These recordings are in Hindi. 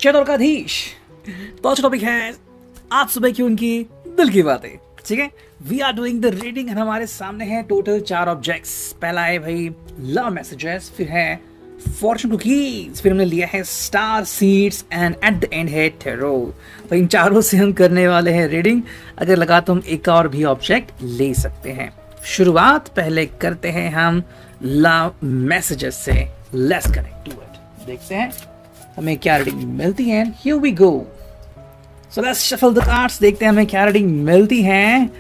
चतुर्काधीश। तो आज टॉपिक है आज सुबह की उनकी दिल की बातें। ठीक है, we are doing the reading and हमारे सामने है टोटल 4 ऑब्जेक्ट्स। पहला है भाई लव मैसेजेस, फिर है फॉर्चून कुकीज, फिर हमने लिया है star seeds and at the end है टैरो। तो इन चारों से हम करने वाले हैं रीडिंग। अगर लगा तो हम एक और भी ऑब्जेक्ट ले सकते हैं। शुरुआत पहले करते हैं हम लव मैसेजेस से। Let's connect to it. देखते हैं हमें क्या रीडिंग मिलती है। Here we go. So let's shuffle the cards, देखते हैं हमें क्या रीडिंग मिलती है।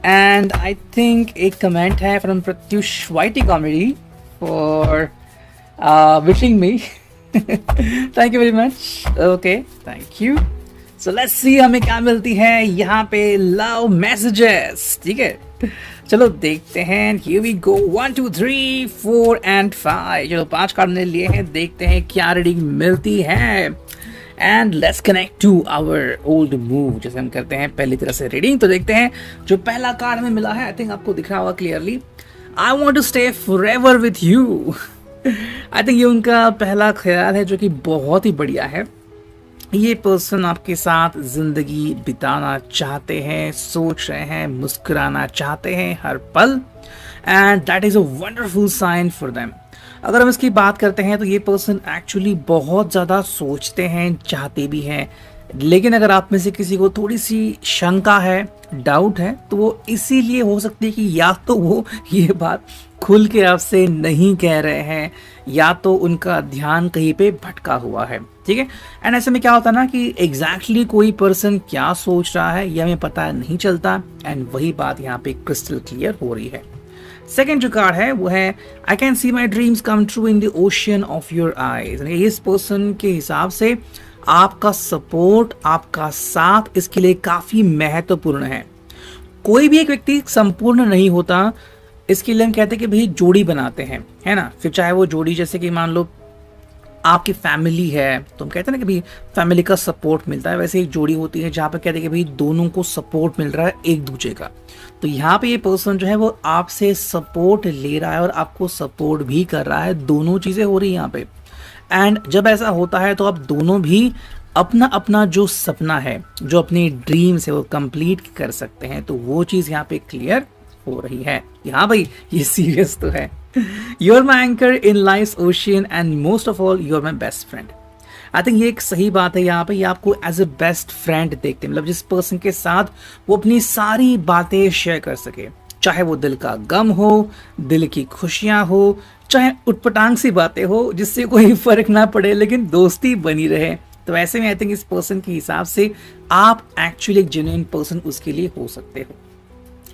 एंड आई थिंक एक कमेंट है from Pratyush YT comedy for wishing me. Thank you very much. Okay, thank you. So let's see हमें क्या मिलती है यहाँ पे लव मैसेजेस। ठीक है, चलो देखते हैं। Here we go 1 2 3 4 and 5। चलो 5 कार्ड ने लिए हैं, देखते हैं क्या रीडिंग मिलती है। And let's connect to our old move, जैसे हम करते हैं पहली तरह से रीडिंग। तो देखते हैं जो पहला कार्ड हमें मिला है, आई थिंक आपको दिख रहा होगा clearly. I want to stay forever with you. I think ये उनका पहला ख्याल है जो कि बहुत ही बढ़िया है। ये पर्सन आपके साथ जिंदगी बिताना चाहते हैं, सोच रहे हैं, मुस्कुराना चाहते हैं हर पल, and that is a wonderful sign for them. अगर हम इसकी बात करते हैं तो ये पर्सन एक्चुअली बहुत ज़्यादा सोचते हैं, चाहते भी हैं, लेकिन अगर आप में से किसी को थोड़ी सी शंका है, डाउट है, तो वो इसीलिए हो सकती है कि या तो वो ये बात खुल के आपसे नहीं कह रहे हैं, या तो उनका ध्यान कहीं पे भटका हुआ है। ठीक है, एंड ऐसे में क्या होता है ना कि एग्जैक्टली कोई पर्सन क्या सोच रहा है ये हमें पता नहीं चलता, एंड वही बात यहाँ पे क्रिस्टल क्लियर हो रही है। सेकेंड जो कार्ड है वो है I can see my dreams come true in the ocean of your eyes. इस पर्सन के हिसाब से आपका सपोर्ट, आपका साथ इसके लिए काफी महत्वपूर्ण है। कोई भी एक व्यक्ति संपूर्ण नहीं होता, इसके लिए हम कहते हैं कि भाई जोड़ी बनाते हैं, है ना। फिर चाहे वो जोड़ी जैसे कि मान लो आपकी फैमिली है तो हम कहते हैं ना कि भाई फैमिली का सपोर्ट मिलता है, वैसे एक जोड़ी होती है जहाँ पे कहते हैं कि भाई दोनों को सपोर्ट मिल रहा है एक दूसरे का। तो यहाँ पे ये पर्सन जो है वो आपसे सपोर्ट ले रहा है और आपको सपोर्ट भी कर रहा है, दोनों चीज़ें हो रही है यहाँ पे। एंड जब ऐसा होता है तो आप दोनों भी अपना अपना जो सपना है, जो अपनी ड्रीम्स है वो कंप्लीट कर सकते हैं। तो वो चीज़ यहाँ पे क्लियर हो रही है। हाँ भाई, ये सीरियस तो है। You are my anchor in life's ocean and most of all you are my best friend. I think ये एक सही बात है यहाँ पे, ये आपको एज ए बेस्ट फ्रेंड देखते हैं, मतलब जिस पर्सन के साथ वो अपनी सारी बातें शेयर कर सके, चाहे वो दिल का गम हो, दिल की खुशियां हो, चाहे उटपटांग सी बातें हो जिससे कोई फर्क ना पड़े लेकिन दोस्ती बनी रहे। तो ऐसे में आई थिंक इस पर्सन के हिसाब से आप एक्चुअली एक जेन्युइन पर्सन उसके लिए हो सकते हो।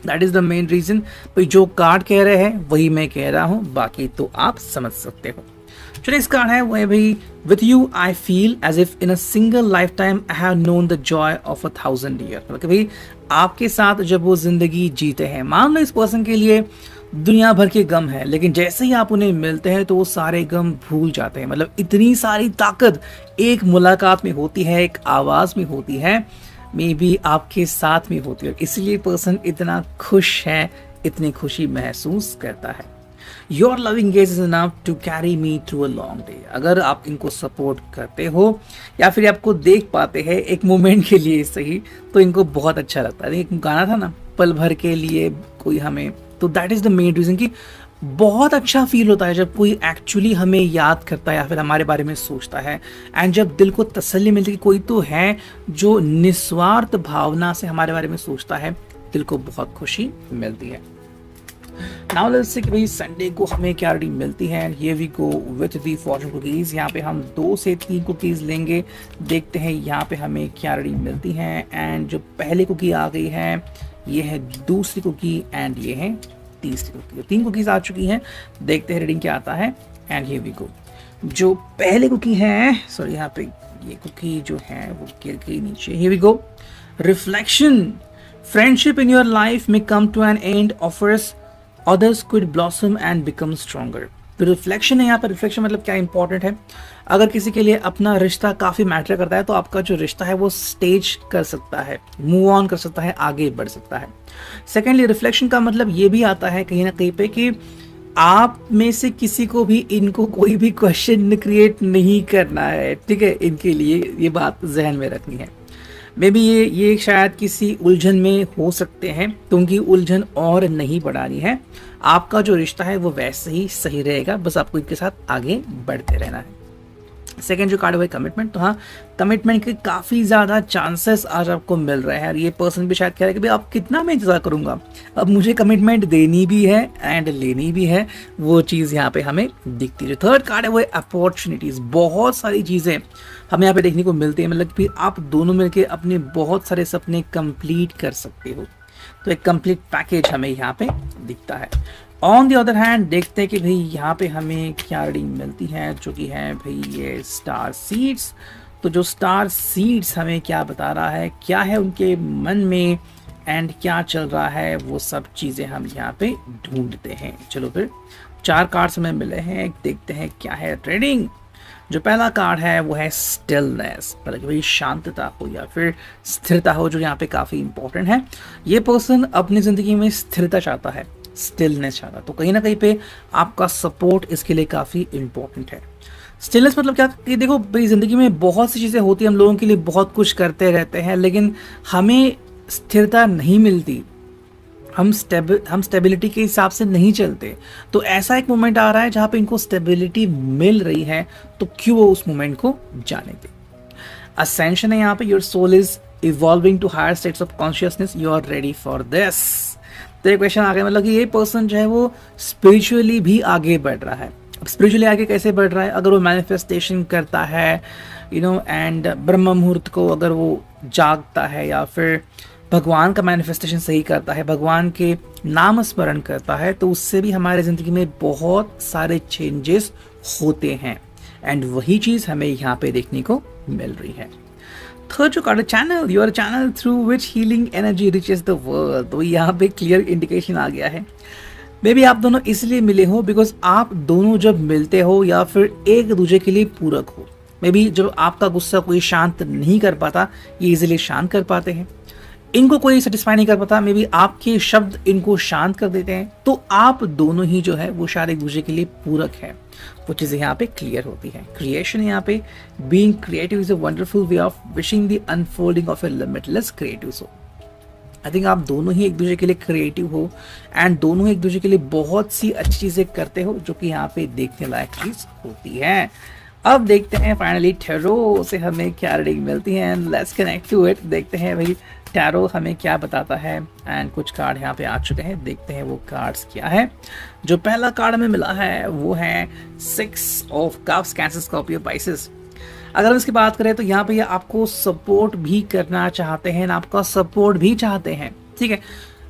That is the main reason. भाई जो कार्ड कह रहे हैं वही मैं कह रहा हूँ, बाकी तो आप समझ सकते हो। जो नेक्स्ट कार्ड है वो है भाई with you I feel as if in a single lifetime I have known the joy of 1000 year. मतलब भाई आपके साथ जब वो जिंदगी जीते हैं, मान लो इस पर्सन के लिए दुनिया भर के गम है, लेकिन जैसे ही आप उन्हें मिलते हैं तो वो सारे गम भूल जाते हैं। मतलब इतनी सारी ताकत एक मुलाकात में होती है, एक आवाज में होती है, मे बी आपके साथ में होती है, इसलिए पर्सन इतना खुश है, इतनी खुशी महसूस करता है। Your loving gaze is enough to carry me through a long day. अगर आप इनको सपोर्ट करते हो या फिर आपको देख पाते हैं एक मोमेंट के लिए सही, तो इनको बहुत अच्छा लगता है। एक गाना था ना, पल भर के लिए कोई हमें, तो that is the main reason कि बहुत अच्छा फील होता है जब कोई एक्चुअली हमें याद करता है या फिर हमारे बारे में सोचता है, एंड जब दिल को तसल्ली मिलती है कि कोई तो है जो निस्वार्थ भावना से हमारे बारे में सोचता है, दिल को बहुत खुशी मिलती है। नाउ लेट्स सी कि भाई संडे को हमें क्या रीडिंग मिलती है। Here we go with the fortune cookies. यहाँ पे हम 2 से 3 कुकीज लेंगे, देखते हैं यहाँ पे हमें क्या रीडिंग मिलती है। एंड जो पहली कुकी आ गई है ये है दूसरी कुकी, एंड ये है तीसरी कुकी। 3 कुकीज आ चुकी हैं, देखते हैं रीडिंग क्या आता है। And here we go. जो पहले कुकी है, सॉरी यहाँ पे ये कुकी जो है वो गिर गई नीचे। Here we go. Reflection, friendship in your life में come to an end, offers others could blossom and become stronger। तो रिफ्लेक्शन है यहाँ पर। रिफ्लेक्शन मतलब क्या इंपॉर्टेंट है, अगर किसी के लिए अपना रिश्ता काफी मैटर करता है तो आपका जो रिश्ता है वो स्टेज कर सकता है, मूव ऑन कर सकता है, आगे बढ़ सकता है। सेकेंडली रिफ्लेक्शन का मतलब ये भी आता है कहीं ना कहीं पे कि आप में से किसी को भी इनको कोई भी क्वेश्चन क्रिएट नहीं करना है, ठीक है। इनके लिए ये बात जहन में रखनी है। मे बी ये शायद किसी उलझन में हो सकते हैं, तो उनकी उलझन और नहीं बढ़ानी है। आपका जो रिश्ता है वो वैसे ही सही रहेगा, बस आपको इनके साथ आगे बढ़ते रहना है। सेकेंड जो कार्ड हुआ है कमिटमेंट। तो हाँ, कमिटमेंट के काफ़ी ज़्यादा चांसेस आज आपको मिल रहे हैं और ये पर्सन भी शायद कह रहा है कि भाई आप कितना मैं इंतज़ार करूँगा, अब मुझे कमिटमेंट देनी भी है एंड लेनी भी है, वो चीज़ यहाँ पे हमें दिखती है। जो थर्ड कार्ड है वो है अपॉर्चुनिटीज़। बहुत सारी चीज़ें हमें यहाँ पे देखने को मिलती है, मतलब कि आप दोनों मिलकर अपने बहुत सारे सपने कंप्लीट कर सकते हो। तो एक कंप्लीट पैकेज हमें यहाँ पे दिखता है। ऑन द अदर हैंड देखते हैं कि भाई यहाँ पे हमें क्या रीडिंग मिलती है, जो कि है भाई ये स्टार सीड्स। तो जो स्टार सीड्स हमें क्या बता रहा है, क्या है उनके मन में एंड क्या चल रहा है, वो सब चीज़ें हम यहाँ पे ढूंढते हैं। चलो फिर 4 कार्ड्स हमें मिले हैं, देखते हैं क्या है ट्रेडिंग। जो पहला कार्ड है वो है स्टिलनेस, मतलब भाई शांतता हो या फिर स्थिरता हो, जो यहाँ पे काफ़ी इंपॉर्टेंट है। ये पर्सन अपनी ज़िंदगी में स्थिरता चाहता है, स्टिलनेस चाहता, तो कहीं ना कहीं पे आपका सपोर्ट इसके लिए काफ़ी इंपॉर्टेंट है। स्टिलनेस मतलब क्या कि देखो भाई, ज़िंदगी में बहुत सी चीज़ें होती हैं, हम लोगों के लिए बहुत कुछ करते रहते हैं, लेकिन हमें स्थिरता नहीं मिलती, हम स्टेबिलिटी के हिसाब से नहीं चलते। तो ऐसा एक मोमेंट आ रहा है जहाँ पे इनको स्टेबिलिटी मिल रही है, तो क्यों वो उस मोमेंट को जाने दे। असेंशन है यहाँ पे, your soul is evolving to higher states of consciousness, you are ready for this. तो ये क्वेश्चन आ गया, मतलब कि ये पर्सन जो है वो स्पिरिचुअली भी आगे बढ़ रहा है। अब स्पिरिचुअली आगे कैसे बढ़ रहा है, अगर वो मैनिफेस्टेशन करता है एंड ब्रह्म मुहूर्त को अगर वो जागता है, या फिर भगवान का मैनिफेस्टेशन सही करता है, भगवान के नाम स्मरण करता है, तो उससे भी हमारे ज़िंदगी में बहुत सारे चेंजेस होते हैं। एंड वही चीज़ हमें यहाँ पे देखने को मिल रही है। थर्ड जो card, channel, your channel through which healing energy reaches the world. तो यहाँ पे क्लियर इंडिकेशन आ गया है। मे बी आप दोनों इसलिए मिले हो बिकॉज आप दोनों जब मिलते हो या फिर एक दूसरे के लिए पूरक हो। मे बी जब आपका गुस्सा कोई शांत नहीं कर पाता, ये इजीली शांत कर पाते हैं। इनको कोई सेटिस्फाई नहीं कर पाता, मे बी आपके शब्द इनको शांत कर देते हैं। तो आप दोनों ही जो है वो शायद एक दूसरे के लिए पूरक है, वो चीज़ें यहाँ पे क्लियर होती है। क्रिएशन यहाँ पे, being creative is a wonderful way of wishing the unfolding of a limitless creative soul. I think आप दोनों ही एक दूसरे के लिए क्रिएटिव हो एंड दोनों एक दूसरे के लिए बहुत सी अच्छी चीज़ें करते हो, जो कि यहाँ पे देखने लायक चीज़ होती है। अब देखते हैं फाइनली टैरो से हमें क्या रीडिंग मिलती है, लेट्स कनेक्ट टू इट। देखते हैं भाई टैरो हमें क्या बताता है। एंड कुछ कार्ड यहाँ पे आ चुके हैं, देखते हैं वो कार्ड्स क्या है। जो पहला कार्ड हमें मिला है वो है 6 of cups, cancer, Scorpio, Pisces. अगर हम इसकी बात करें तो यहाँ पे ये आपको सपोर्ट भी करना चाहते हैं, आपका सपोर्ट भी चाहते हैं, ठीक है।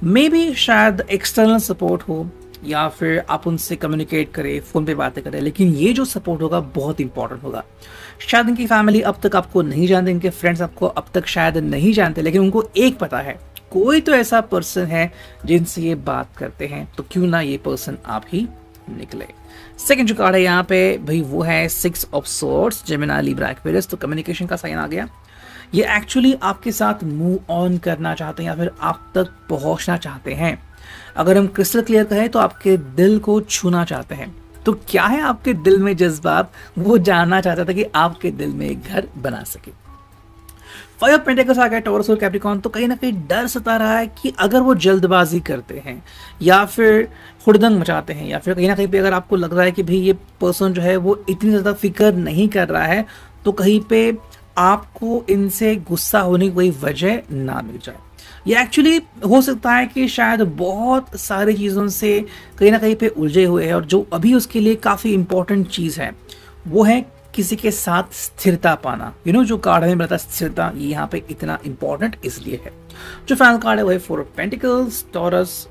मे बी शायद एक्सटर्नल सपोर्ट हो या फिर आप उनसे कम्युनिकेट करें, फ़ोन पे बातें करें, लेकिन ये जो सपोर्ट होगा बहुत इंपॉर्टेंट होगा। शायद इनकी फैमिली अब तक आपको नहीं जानते, इनके फ्रेंड्स आपको अब तक शायद नहीं जानते, लेकिन उनको एक पता है, कोई तो ऐसा पर्सन है जिनसे ये बात करते हैं, तो क्यों ना ये पर्सन आप ही निकले। सेकंड जो कार्ड है यहाँ पे भाई वो है 6 of swords, Gemini, Libra, Aquarius. तो कम्युनिकेशन का साइन आ गया। ये एक्चुअली आपके साथ मूव ऑन करना चाहते हैं या फिर आप तक पहुंचना चाहते हैं। अगर हम क्रिस्टल क्लियर कहें तो आपके दिल को छूना चाहते हैं। तो क्या है आपके दिल में जज्बात, वो जानना चाहता था कि आपके दिल में एक घर बना सके। 5 ऑफ पेंटिकल्स आ गया, टॉरस और कैप्रिकॉर्न। तो कहीं ना कहीं डर सता रहा है कि अगर वो जल्दबाजी करते हैं या फिर हुड़दंग मचाते हैं, या फिर कहीं ना कहीं पे अगर आपको लग रहा है कि भाई ये पर्सन जो है वो इतनी ज़्यादा फिक्र नहीं कर रहा है, तो कहीं पे आपको इनसे गुस्सा होने की कोई वजह ना मिल जाए। ये एक्चुअली हो सकता है कि शायद बहुत सारी चीज़ों से कहीं ना कहीं पे उलझे हुए हैं, और जो अभी उसके लिए काफ़ी इंपॉर्टेंट चीज़ है वो है किसी के साथ स्थिरता पाना। जो कार्ड हमें मिलता है स्थिरता, ये यहाँ पे इतना इंपॉर्टेंट इसलिए है। जो फाइनल कार्ड है वो है 4 of pentacles, taurus,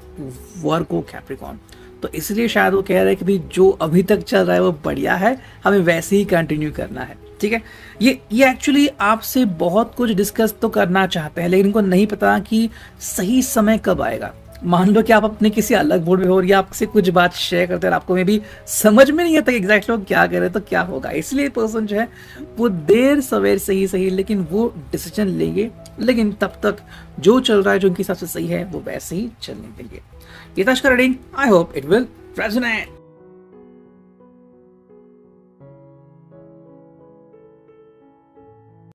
Virgo, Capricorn. तो इसलिए शायद वो कह रहे हैं कि भाई जो अभी तक चल रहा है वो बढ़िया है, हमें वैसे ही कंटिन्यू करना है, ठीक है। ये एक्चुअली आपसे बहुत कुछ डिस्कस तो करना चाहते हैं, लेकिन इनको नहीं पता कि सही समय कब आएगा। मान लो कि आप अपने किसी अलग मूड में हो और आपसे कुछ बात शेयर करते हैं, आपको में भी समझ में नहीं आता एग्जैक्ट लोग क्या कह रहे हैं, तो क्या होगा। इसलिए पर्सन जो है वो देर सवेर सही लेकिन वो डिसीजन लेंगे, लेकिन तब तक जो चल रहा है जो उनके हिसाब से सही है वो वैसे ही चलने देंगे। ये था आज का reading. I hope it will resonate.